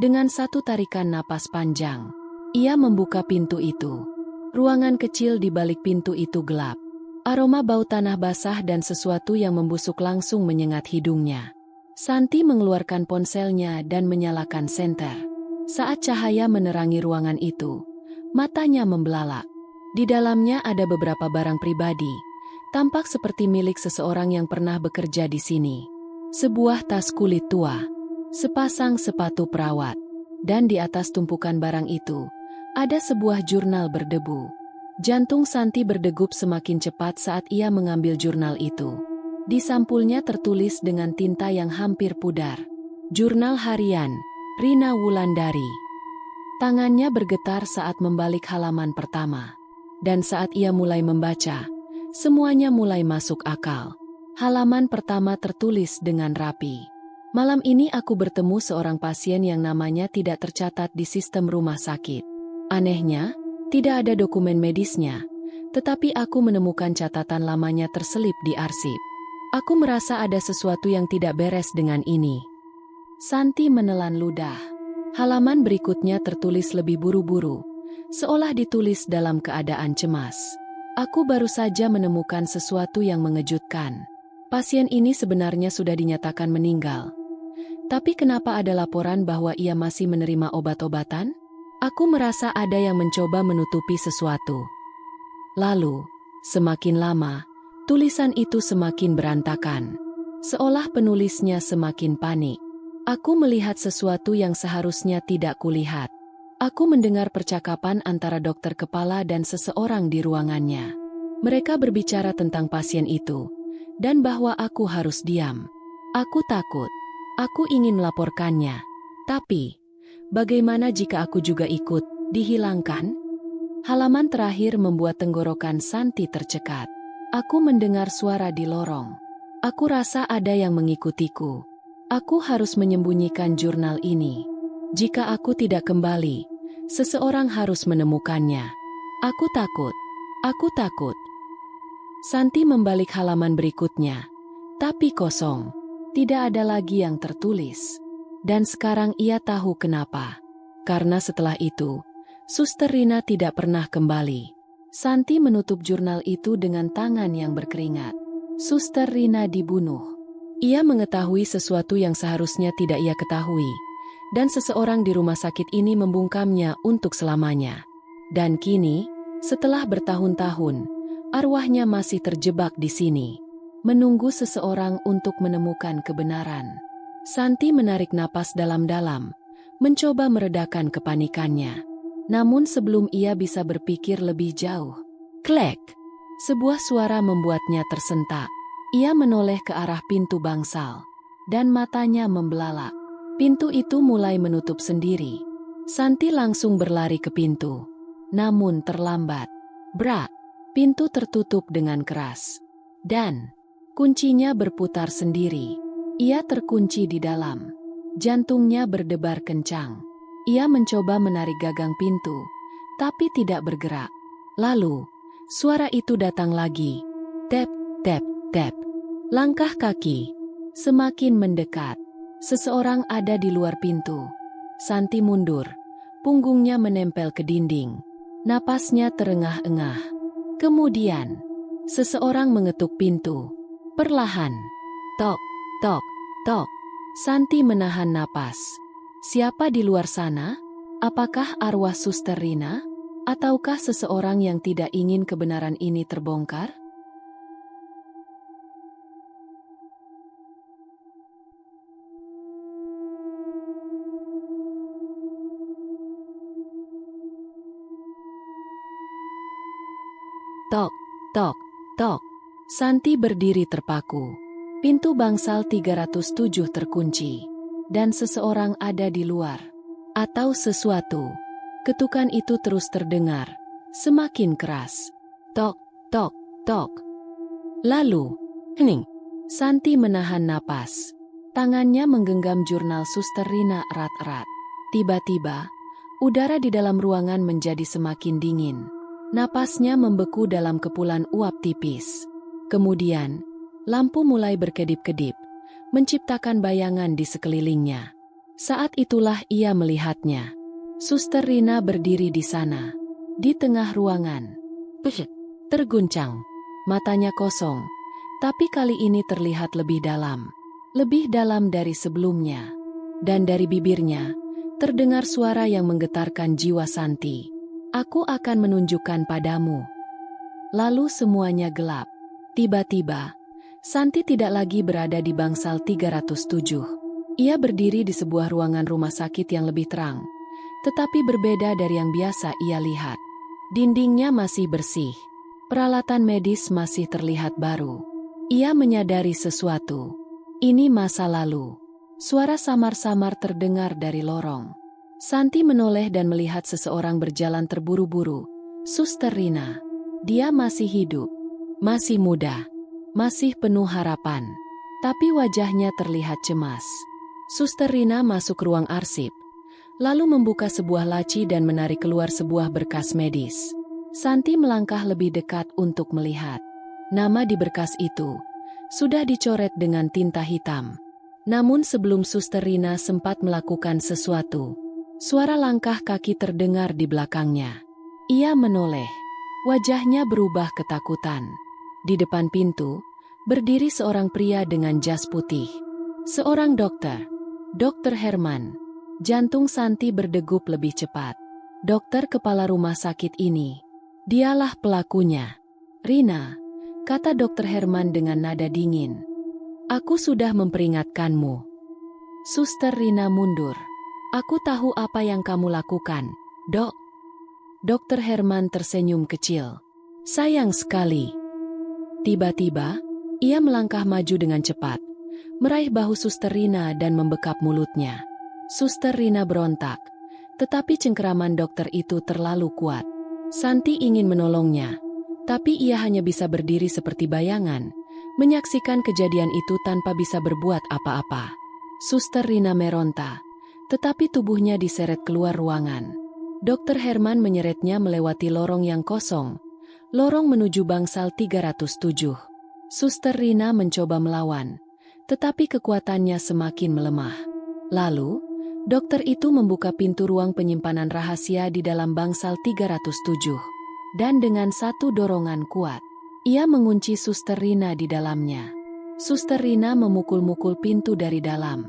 Speaker 1: dengan satu tarikan napas panjang, ia membuka pintu itu. Ruangan kecil di balik pintu itu gelap. Aroma bau tanah basah dan sesuatu yang membusuk langsung menyengat hidungnya. Santi mengeluarkan ponselnya dan menyalakan senter. Saat cahaya menerangi ruangan itu, matanya membelalak. Di dalamnya ada beberapa barang pribadi, tampak seperti milik seseorang yang pernah bekerja di sini. Sebuah tas kulit tua, sepasang sepatu perawat, dan di atas tumpukan barang itu, ada sebuah jurnal berdebu. Jantung Santi berdegup semakin cepat saat ia mengambil jurnal itu. Di sampulnya tertulis dengan tinta yang hampir pudar, "Jurnal Harian, Rina Wulandari." Tangannya bergetar saat membalik halaman pertama. Dan saat ia mulai membaca, semuanya mulai masuk akal. Halaman pertama tertulis dengan rapi. "Malam ini aku bertemu seorang pasien yang namanya tidak tercatat di sistem rumah sakit. Anehnya, tidak ada dokumen medisnya, tetapi aku menemukan catatan lamanya terselip di arsip. Aku merasa ada sesuatu yang tidak beres dengan ini." Santi menelan ludah. Halaman berikutnya tertulis lebih buru-buru, seolah ditulis dalam keadaan cemas. "Aku baru saja menemukan sesuatu yang mengejutkan. Pasien ini sebenarnya sudah dinyatakan meninggal. Tapi kenapa ada laporan bahwa ia masih menerima obat-obatan? Aku merasa ada yang mencoba menutupi sesuatu." Lalu, semakin lama, tulisan itu semakin berantakan. Seolah penulisnya semakin panik. "Aku melihat sesuatu yang seharusnya tidak kulihat. Aku mendengar percakapan antara dokter kepala dan seseorang di ruangannya. Mereka berbicara tentang pasien itu, dan bahwa aku harus diam. Aku takut. Aku ingin melaporkannya. Tapi, bagaimana jika aku juga ikut dihilangkan?" Halaman terakhir membuat tenggorokan Santi tercekat. "Aku mendengar suara di lorong. Aku rasa ada yang mengikutiku. Aku harus menyembunyikan jurnal ini. Jika aku tidak kembali, seseorang harus menemukannya. Aku takut. Aku takut." Santi membalik halaman berikutnya, tapi kosong. Tidak ada lagi yang tertulis. Dan sekarang ia tahu kenapa. Karena setelah itu, Suster Rina tidak pernah kembali. Santi menutup jurnal itu dengan tangan yang berkeringat. Suster Rina dibunuh. Ia mengetahui sesuatu yang seharusnya tidak ia ketahui, dan seseorang di rumah sakit ini membungkamnya untuk selamanya. Dan kini, setelah bertahun-tahun, arwahnya masih terjebak di sini, menunggu seseorang untuk menemukan kebenaran. Santi menarik napas dalam-dalam, mencoba meredakan kepanikannya. Namun sebelum ia bisa berpikir lebih jauh, klek! Sebuah suara membuatnya tersentak. Ia menoleh ke arah pintu bangsal, dan matanya membelalak. Pintu itu mulai menutup sendiri. Santi langsung berlari ke pintu. Namun terlambat. Brak! Pintu tertutup dengan keras. Dan kuncinya berputar sendiri. Ia terkunci di dalam. Jantungnya berdebar kencang. Ia mencoba menarik gagang pintu, tapi tidak bergerak. Lalu, suara itu datang lagi. Tap, tap, tap. Langkah kaki semakin mendekat. Seseorang ada di luar pintu. Santi mundur. Punggungnya menempel ke dinding. Napasnya terengah-engah. Kemudian, seseorang mengetuk pintu. Perlahan. Tok, tok, tok. Santi menahan napas. Siapa di luar sana? Apakah arwah Suster Rina? Ataukah seseorang yang tidak ingin kebenaran ini terbongkar? Tok, tok, tok. Santi berdiri terpaku. Pintu bangsal 307 terkunci. Dan seseorang ada di luar. Atau sesuatu. Ketukan itu terus terdengar. Semakin keras. Tok, tok, tok. Lalu, hening. Santi menahan napas. Tangannya menggenggam jurnal Suster Rina erat-erat. Tiba-tiba, udara di dalam ruangan menjadi semakin dingin. Napasnya membeku dalam kepulan uap tipis. Kemudian, lampu mulai berkedip-kedip, menciptakan bayangan di sekelilingnya. Saat itulah ia melihatnya. Suster Rina berdiri di sana, di tengah ruangan. Terguncang, matanya kosong, tapi kali ini terlihat lebih dalam dari sebelumnya. Dan dari bibirnya, terdengar suara yang menggetarkan jiwa Santi. Aku akan menunjukkan padamu. Lalu semuanya gelap. Tiba-tiba, Santi tidak lagi berada di bangsal 307. Ia berdiri di sebuah ruangan rumah sakit yang lebih terang, tetapi berbeda dari yang biasa ia lihat. Dindingnya masih bersih. Peralatan medis masih terlihat baru. Ia menyadari sesuatu. Ini masa lalu. Suara samar-samar terdengar dari lorong. Santi menoleh dan melihat seseorang berjalan terburu-buru. Suster Rina. Dia masih hidup, masih muda, masih penuh harapan. Tapi wajahnya terlihat cemas. Suster Rina masuk ruang arsip, lalu membuka sebuah laci dan menarik keluar sebuah berkas medis. Santi melangkah lebih dekat untuk melihat. Nama di berkas itu sudah dicoret dengan tinta hitam. Namun sebelum Suster Rina sempat melakukan sesuatu, suara langkah kaki terdengar di belakangnya. Ia menoleh. Wajahnya berubah ketakutan. Di depan pintu, berdiri seorang pria dengan jas putih. Seorang dokter. Dokter Herman. Jantung Santi berdegup lebih cepat. Dokter kepala rumah sakit ini. Dialah pelakunya. Rina, kata Dokter Herman dengan nada dingin. Aku sudah memperingatkanmu. Suster Rina mundur. Aku tahu apa yang kamu lakukan, Dok. Dokter Herman tersenyum kecil. Sayang sekali. Tiba-tiba, ia melangkah maju dengan cepat, meraih bahu Suster Rina dan membekap mulutnya. Suster Rina berontak, tetapi cengkeraman dokter itu terlalu kuat. Santi ingin menolongnya, tapi ia hanya bisa berdiri seperti bayangan, menyaksikan kejadian itu tanpa bisa berbuat apa-apa. Suster Rina meronta, tetapi tubuhnya diseret keluar ruangan. Dokter Herman menyeretnya melewati lorong yang kosong, lorong menuju bangsal 307. Suster Rina mencoba melawan, tetapi kekuatannya semakin melemah. Lalu, dokter itu membuka pintu ruang penyimpanan rahasia di dalam bangsal 307. Dan dengan satu dorongan kuat, ia mengunci Suster Rina di dalamnya. Suster Rina memukul-mukul pintu dari dalam.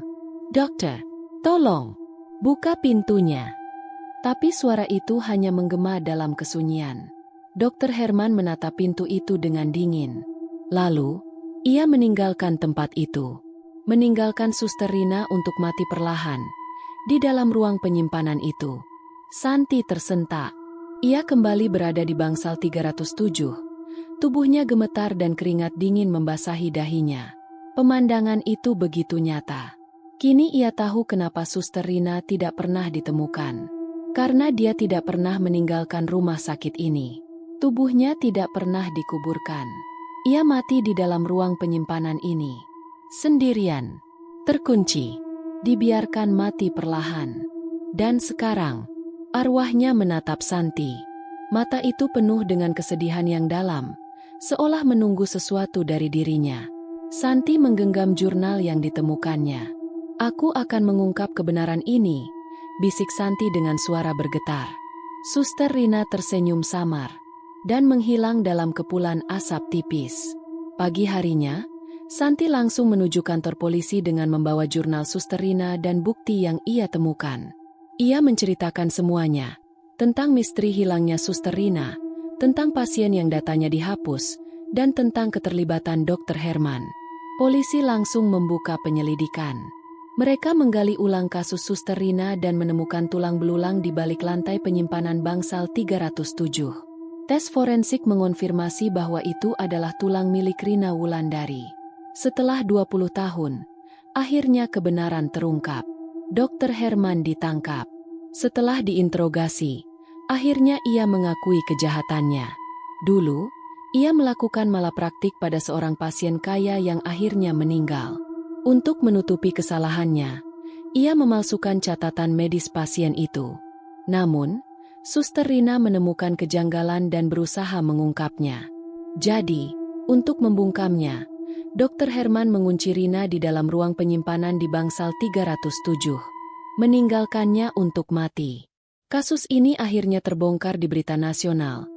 Speaker 1: Dokter, tolong, buka pintunya. Tapi suara itu hanya menggema dalam kesunyian. Dokter Herman menatap pintu itu dengan dingin. Lalu, ia meninggalkan tempat itu. Meninggalkan Suster Rina untuk mati perlahan di dalam ruang penyimpanan itu. Santi tersentak. Ia kembali berada di bangsal 307. Tubuhnya gemetar dan keringat dingin membasahi dahinya. Pemandangan itu begitu nyata. Kini ia tahu kenapa Suster Rina tidak pernah ditemukan. Karena dia tidak pernah meninggalkan rumah sakit ini. Tubuhnya tidak pernah dikuburkan. Ia mati di dalam ruang penyimpanan ini. Sendirian. Terkunci. Dibiarkan mati perlahan. Dan sekarang, arwahnya menatap Santi. Mata itu penuh dengan kesedihan yang dalam, seolah menunggu sesuatu dari dirinya. Santi menggenggam jurnal yang ditemukannya. "Aku akan mengungkap kebenaran ini," bisik Santi dengan suara bergetar. Suster Rina tersenyum samar dan menghilang dalam kepulan asap tipis. Pagi harinya, Santi langsung menuju kantor polisi dengan membawa jurnal Suster Rina dan bukti yang ia temukan. Ia menceritakan semuanya, tentang misteri hilangnya Suster Rina, tentang pasien yang datanya dihapus, dan tentang keterlibatan Dr. Herman. Polisi langsung membuka penyelidikan. Mereka menggali ulang kasus Suster Rina dan menemukan tulang belulang di balik lantai penyimpanan bangsal 307. Tes forensik mengonfirmasi bahwa itu adalah tulang milik Rina Wulandari. Setelah 20 tahun, akhirnya kebenaran terungkap. Dr. Herman ditangkap. Setelah diinterogasi, akhirnya ia mengakui kejahatannya. Dulu, ia melakukan malapraktik pada seorang pasien kaya yang akhirnya meninggal. Untuk menutupi kesalahannya, ia memalsukan catatan medis pasien itu. Namun, Suster Rina menemukan kejanggalan dan berusaha mengungkapnya. Jadi, untuk membungkamnya, Dr. Herman mengunci Rina di dalam ruang penyimpanan di bangsal 307, meninggalkannya untuk mati. Kasus ini akhirnya terbongkar di berita nasional,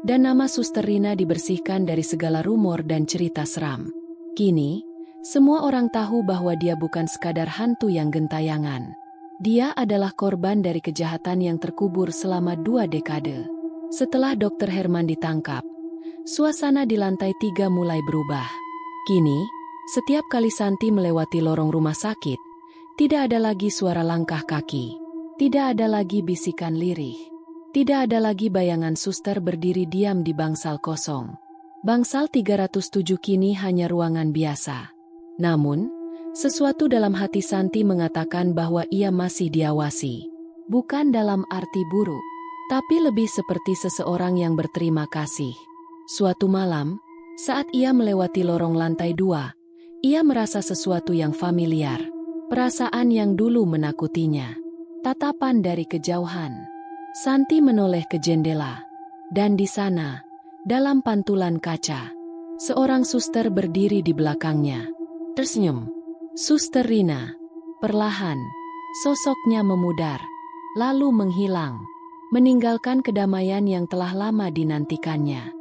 Speaker 1: dan nama Suster Rina dibersihkan dari segala rumor dan cerita seram. Kini, semua orang tahu bahwa dia bukan sekadar hantu yang gentayangan. Dia adalah korban dari kejahatan yang terkubur selama 2 dekade. Setelah Dr. Herman ditangkap, suasana di lantai 3 mulai berubah. Kini, setiap kali Santi melewati lorong rumah sakit, tidak ada lagi suara langkah kaki. Tidak ada lagi bisikan lirih. Tidak ada lagi bayangan suster berdiri diam di bangsal kosong. Bangsal 307 kini hanya ruangan biasa. Namun, sesuatu dalam hati Santi mengatakan bahwa ia masih diawasi. Bukan dalam arti buruk, tapi lebih seperti seseorang yang berterima kasih. Suatu malam, saat ia melewati lorong lantai 2, ia merasa sesuatu yang familiar. Perasaan yang dulu menakutinya. Tatapan dari kejauhan. Santi menoleh ke jendela. Dan di sana, dalam pantulan kaca, seorang suster berdiri di belakangnya. Tersenyum. Suster Rina. Perlahan, sosoknya memudar, lalu menghilang, meninggalkan kedamaian yang telah lama dinantikannya.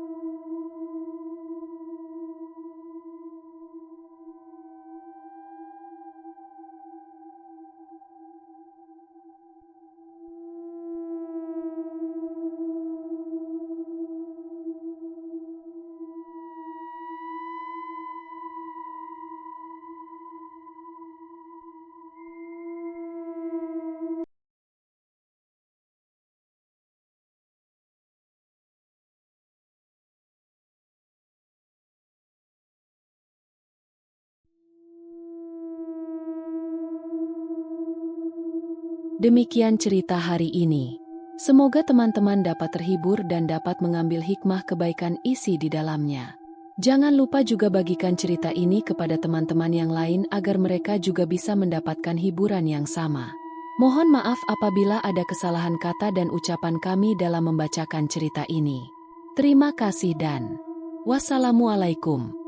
Speaker 1: Demikian cerita hari ini. Semoga teman-teman dapat terhibur dan dapat mengambil hikmah kebaikan isi di dalamnya. Jangan lupa juga bagikan cerita ini kepada teman-teman yang lain agar mereka juga bisa mendapatkan hiburan yang sama. Mohon maaf apabila ada kesalahan kata dan ucapan kami dalam membacakan cerita ini. Terima kasih dan wassalamualaikum.